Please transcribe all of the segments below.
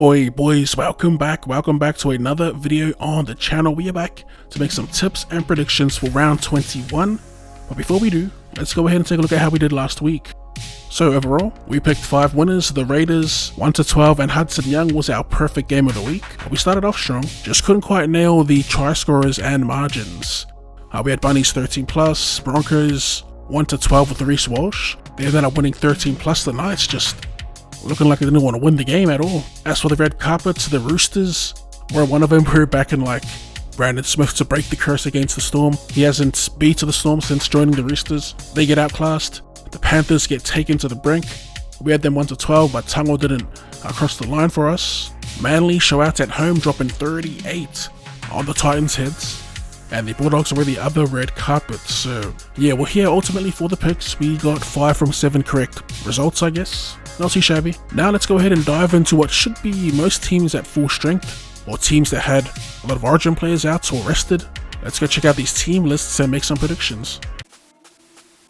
Oi boys, welcome back to another video on the channel. We are back to make some tips and predictions for round 21, but before we do, let's go ahead and take a look at how we did last week. So overall, we picked 5 winners: the Raiders 1-12, and Hudson Young was our perfect game of the week. We started off strong, just couldn't quite nail the try scorers and margins. We had Bunnies 13+, Broncos 1-12 with Reece Walsh. They ended up winning 13+. The Knights just looking like they didn't want to win the game at all. As for the red carpets, the Roosters were one of them. We're backing like Brandon Smith to break the curse against the Storm. He hasn't beat to the Storm since joining the Roosters. They get outclassed. The Panthers get taken to the brink. We had them 1-12, but Tango didn't cross the line for us. Manly show out at home, dropping 38 on the Titans' heads. And the Bulldogs were the other red carpet. So yeah, we're here ultimately for the picks. We got 5 from 7 correct results, I guess. Not too shabby. Now let's go ahead and dive into what should be most teams at full strength, or teams that had a lot of origin players out or rested. Let's go check out these team lists and make some predictions.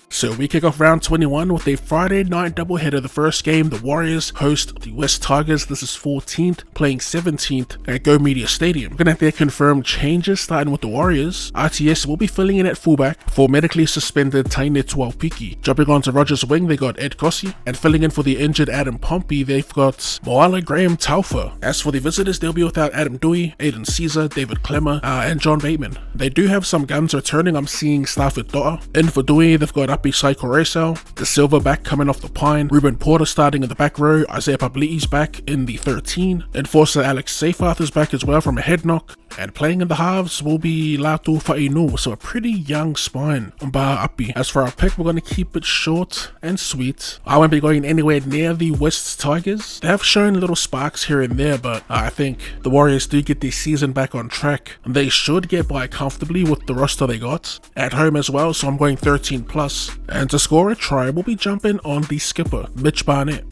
So we kick off round 21 with a Friday night doubleheader. The first game, the Warriors host the West Tigers. This is 14th, playing 17th at Go Media Stadium. Looking at their confirmed changes, starting with the Warriors, RTS will be filling in at fullback for medically suspended Taine Tuaupiki. Jumping onto Rogers' wing, they got Ed Kossi, and filling in for the injured Adam Pompey, they've got Moala Graham Taufa. As for the visitors, they'll be without Adam Dewey, Aiden Caesar, David Clemmer, and John Bateman. They do have some guns returning. I'm seeing Stafford Doa. In for Dewey, they've got Psycho Racel, the Silverback coming off the pine, Ruben Porter starting in the back row, Isaiah Pabli's back in the 13, Enforcer Alex Seyfarth is back as well from a head knock, and playing in the halves will be Latu Fa'inu, so a pretty young spine on Baha Api. As for our pick, we're going to keep it short and sweet. I won't be going anywhere near the West Tigers. They have shown little sparks here and there, but I think the Warriors do get their season back on track. They should get by comfortably with the roster they got at home as well, so I'm going 13+. And to score a try, we'll be jumping on the skipper, Mitch Barnett.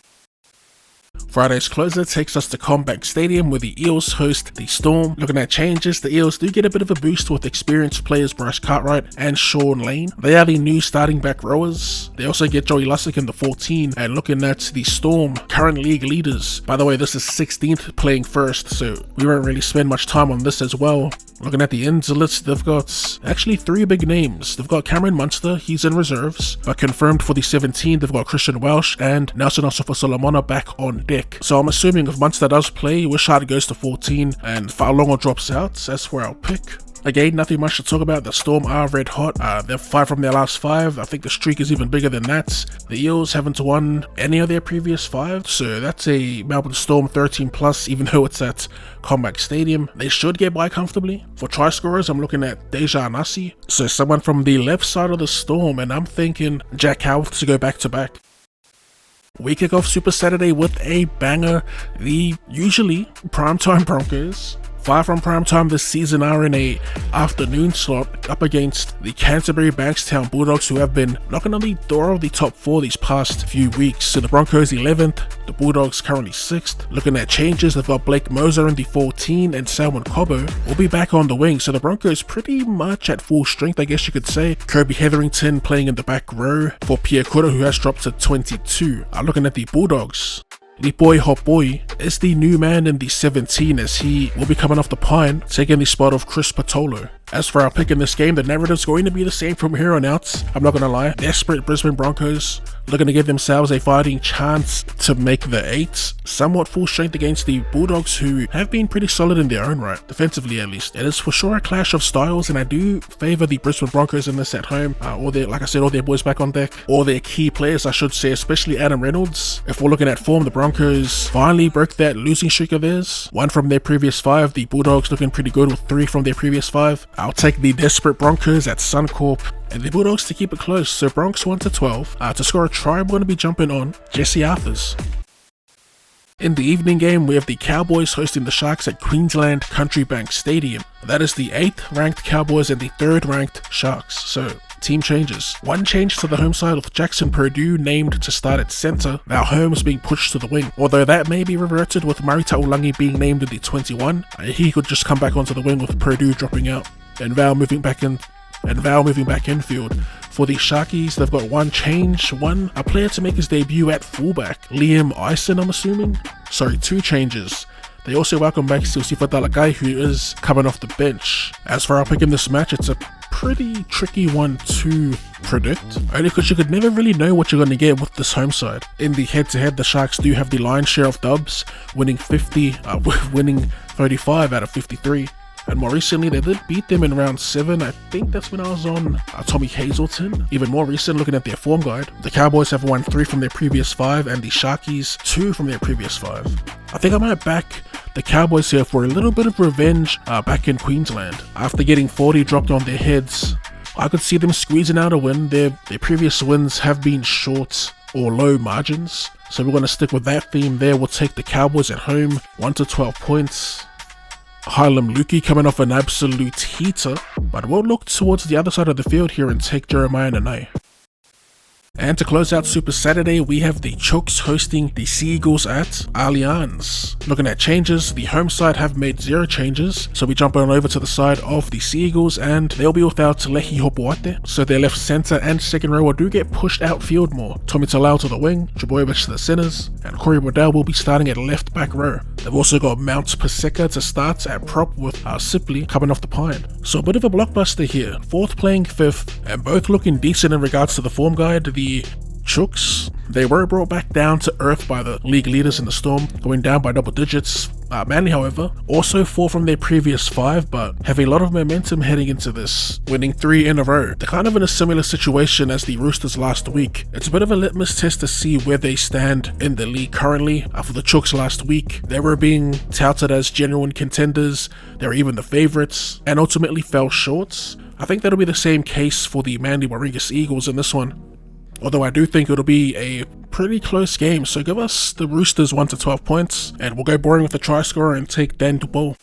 Friday's closer takes us to CommBank Stadium, where the Eels host the Storm. Looking at changes, the Eels do get a bit of a boost with experienced players Bryce Cartwright and Sean Lane. They are the new starting back rowers. They also get Joey Lussick in the 14, and looking at the Storm, current league leaders. By the way, this is 16th playing first, so we won't really spend much time on this as well. Looking at the ends list, they've got actually 3 big names. They've got Cameron Munster, he's in reserves, but confirmed for the 17, they've got Christian Welsh and Nelson Asafa-Solomona back on deck. So I'm assuming if Munster does play, Wishart goes to 14 and Fa'alongo drops out. As for our pick, again, nothing much to talk about. The Storm are red hot. They're 5 from their last 5. I think the streak is even bigger than that. The Eels haven't won any of their previous 5, so that's a Melbourne Storm 13+, even though it's at CommBank Stadium. They should get by comfortably. For try scorers, I'm looking at Deja Anasi, so someone from the left side of the Storm, and I'm thinking Jack Howarth to go back-to-back. We kick off Super Saturday with a banger. The usually primetime Broncos, 5 from primetime this season, are in a afternoon slot up against the Canterbury-Bankstown Bulldogs, who have been knocking on the door of the top 4 these past few weeks. So the Broncos 11th, the Bulldogs currently 6th. Looking at changes, they've got Blake Moser in the 14, and Salmon Cobbo will be back on the wing. So the Broncos pretty much at full strength, I guess you could say. Kirby Hetherington playing in the back row for Pierre Kura, who has dropped to 22. Looking at the Bulldogs, Lipoi Hopoi is the new man in the 17, as he will be coming off the pine, taking the spot of Chris Patolo. As for our pick in this game, the narrative's going to be the same from here on out. I'm not going to lie. Desperate Brisbane Broncos looking to give themselves a fighting chance to make the 8. Somewhat full strength against the Bulldogs, who have been pretty solid in their own right, defensively at least. It is for sure a clash of styles, and I do favour the Brisbane Broncos in this at home. All their, like I said, all their boys back on deck. All their key players, I should say, especially Adam Reynolds. If we're looking at form, the Broncos finally broke that losing streak of theirs. 1 from their previous 5. The Bulldogs looking pretty good with 3 from their previous 5. I'll take the desperate Broncos at Suncorp, and the Bulldogs to keep it close. So Bronx 1-12. To score a try, we're going to be jumping on Jesse Arthurs. In the evening game, we have the Cowboys hosting the Sharks at Queensland Country Bank Stadium. That is the 8th ranked Cowboys and the 3rd ranked Sharks. So team changes. 1 change to the home side with Jackson Purdue named to start at centre. Now Holmes being pushed to the wing, although that may be reverted with Murray Taulangi being named in the 21. He could just come back onto the wing with Purdue dropping out, and Val moving back in and Val moving back infield. For the Sharkies, they've got one change, a player to make his debut at fullback, Liam Eisen, I'm assuming? Sorry, 2 changes. They also welcome back Sualii Talakai, who is coming off the bench. As for our pick in this match, it's a pretty tricky one to predict, only because you could never really know what you're going to get with this home side. In the head-to-head, the Sharks do have the lion's share of dubs, winning 35 out of 53. And more recently, they did beat them in round 7. I think that's when I was on Tommy Hazelton. Even more recent, looking at their form guide, the Cowboys have won 3 from their previous 5, and the Sharkies 2 from their previous 5. I think I might back the Cowboys here for a little bit of revenge back in Queensland. After getting 40 dropped on their heads, I could see them squeezing out a win. Their previous wins have been short or low margins, so we're going to stick with that theme there. We'll take the Cowboys at home, 1 to 12 points. Harlem Lukey coming off an absolute heater, but we'll look towards the other side of the field here and take Jeremiah Nanai. And to close out Super Saturday, we have the Chooks hosting the Sea Eagles at Allianz. Looking at changes, the home side have made 0 changes, so we jump on over to the side of the Sea Eagles, and they'll be without Lehi Hopoate, so their left centre and second row do get pushed outfield more. Tommy Talau to the wing, Trbojevic to the centres, and Corey Waddell will be starting at left back row. They've also got Mount Paseka to start at prop with Sipley coming off the pine. So a bit of a blockbuster here, 4th playing 5th, and both looking decent in regards to the form guide. The Chooks, they were brought back down to earth by the league leaders in the Storm, going down by double digits. Manly, however, also 4 from their previous 5, but have a lot of momentum heading into this, winning 3 in a row. They're kind of in a similar situation as the Roosters last week. It's a bit of a litmus test to see where they stand in the league currently. For the Chooks last week, they were being touted as genuine contenders, they were even the favourites, and ultimately fell short. I think that'll be the same case for the Manly-Warringah Sea Eagles in this one, although I do think it'll be a pretty close game, so give us the Roosters 1 to 12 points, and we'll go boring with the try scorer and take Dan Dubois.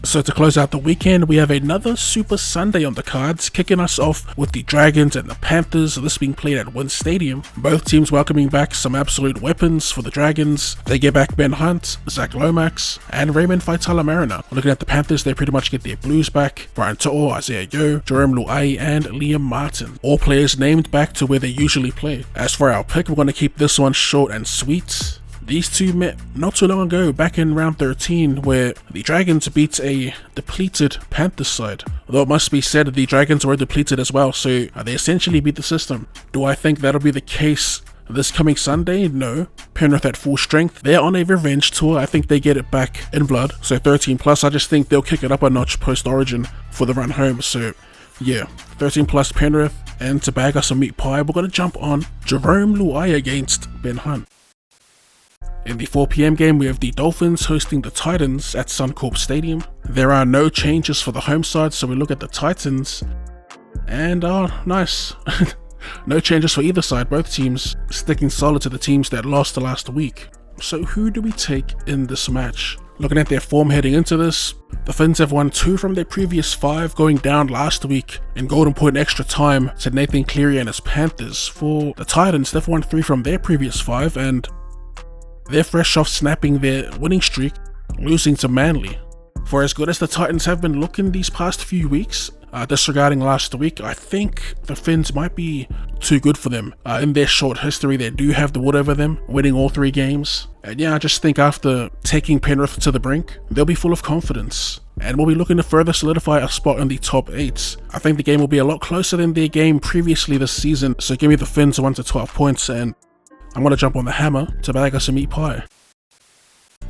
So to close out the weekend, we have another Super Sunday on the cards, kicking us off with the Dragons and the Panthers, this being played at Wynn Stadium. Both teams welcoming back some absolute weapons. For the Dragons, they get back Ben Hunt, Zach Lomax, and Raymond Faitala-Mariner. Looking at the Panthers, they pretty much get their Blues back, Brian To'o, Isaiah Yeo, Jerome Luai, and Liam Martin. All players named back to where they usually play. As for our pick, we're going to keep this one short and sweet. These two met not too long ago, back in round 13, where the Dragons beat a depleted Panthers side. Although it must be said the Dragons were depleted as well, so they essentially beat the system. Do I think that'll be the case this coming Sunday? No. Penrith at full strength. They're on a revenge tour. I think they get it back in blood. So 13 plus, I just think they'll kick it up a notch post-origin for the run home. So yeah, 13 plus Penrith. And to bag us some meat pie, we're going to jump on Jerome Luai against Ben Hunt. In the 4 PM game, we have the Dolphins hosting the Titans at Suncorp Stadium. There are no changes for the home side, so we look at the Titans, and nice. No changes for either side, both teams sticking solid to the teams that lost the last week. So who do we take in this match? Looking at their form heading into this, the Finns have won 2 from their previous 5, going down last week in Golden Point extra time to Nathan Cleary and his Panthers. For the Titans, they've won 3 from their previous 5, and they're fresh off snapping their winning streak, losing to Manly. For as good as the Titans have been looking these past few weeks, disregarding last week, I think the Finns might be too good for them. In their short history, they do have the wood over them, winning all 3 games. And yeah, I just think after taking Penrith to the brink, they'll be full of confidence, and we'll be looking to further solidify a spot in the top 8. I think the game will be a lot closer than their game previously this season, so give me the Finns 1 to 12 points, and I'm going to jump on the hammer to bag us some meat pie.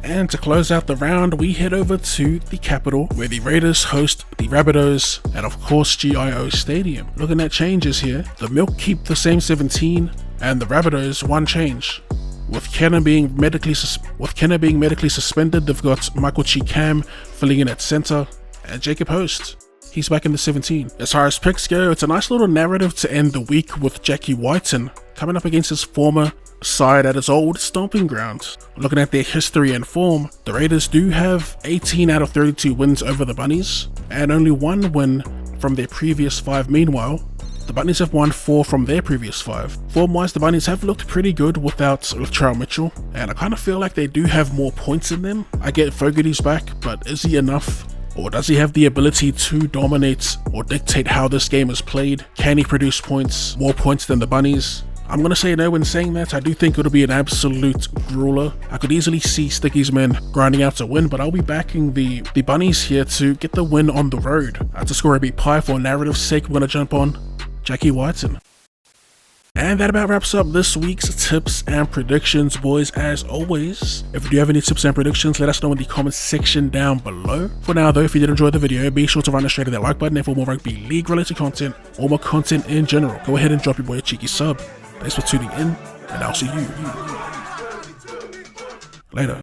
And to close out the round, we head over to the capital, where the Raiders host the Rabbitohs at, of course, GIO Stadium. Looking at changes here, the Milk keep the same 17, and the Rabbitohs 1 change. With Kenner being medically suspended, they've got Michael Chee-Kam filling in at centre, and Jacob Host, he's back in the 17. As far as picks go, it's a nice little narrative to end the week with Jackie Whiten coming up against his former side at his old stomping ground. Looking at their history and form, the Raiders do have 18 out of 32 wins over the Bunnies, and only 1 win from their previous 5. Meanwhile, the Bunnies have won 4 from their previous 5. Form-wise, the Bunnies have looked pretty good without Latrell Mitchell, and I kind of feel like they do have more points in them. I get Fogarty's back, but is he enough Or does he have the ability to dominate or dictate how this game is played? Can he produce points, more points than the Bunnies? I'm going to say no. In saying that, I do think it'll be an absolute grueler. I could easily see Sticky's men grinding out to win, but I'll be backing the Bunnies here to get the win on the road. To score a big pie for narrative's sake, we're going to jump on Jackie Whiten. And that about wraps up this week's tips and predictions, boys. As always, if you do have any tips and predictions, let us know in the comments section down below. For now though, if you did enjoy the video, be sure to run straight to that like button, and for more rugby league related content or more content in general, go ahead and drop your boy a cheeky sub. Thanks for tuning in, and I'll see you later.